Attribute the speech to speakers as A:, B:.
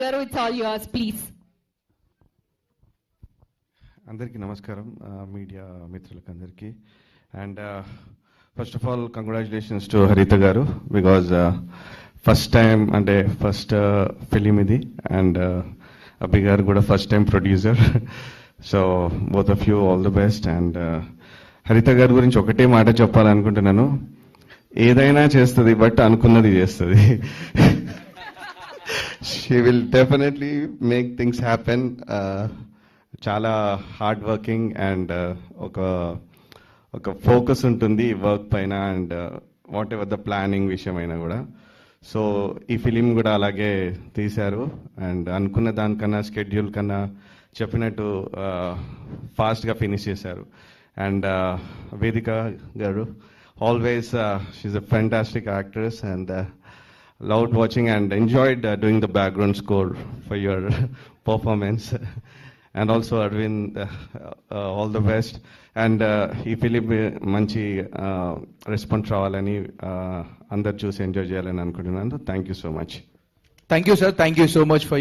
A: Garu, it's all yours, please.
B: అందరికీ నమస్కారం media మిత్రులకు అందరికీ and first of all congratulations to హరిత గారు బికాజ్ ఫస్ట్ టైం అంటే ఫస్ట్ ఫిలిం ఇది అండ్ అబ్బి గారు కూడా first time producer so both of you all the best and హరిత గారి గురించి ఒకటే మాట చెప్పాలనుకుంటున్నాను ఏదైనా చేస్తుంది బట్ అనుకున్నది చేస్తుంది she will definitely make things happen చాలా హార్డ్ వర్కింగ్ అండ్ ఒక ఫోకస్ ఉంటుంది వర్క్ పైన and what ever the planning విషయమైనా కూడా సో ఈ ఫిలిం కూడా అలాగే తీశారు అండ్ అనుకున్న దానికన్నా షెడ్యూల్ కన్నా చెప్పినట్టు ఫాస్ట్గా ఫినిష్ చేశారు అండ్ వేదిక గారు always she's a fantastic actress and loved watching and enjoyed doing the background score for your performance. And also Arvind, all the best. And ee film manchi response ravalani andaru choose enjoy cheyalani anukuntunnanu. Thank you so much.
C: Thank you, sir. Thank you so much for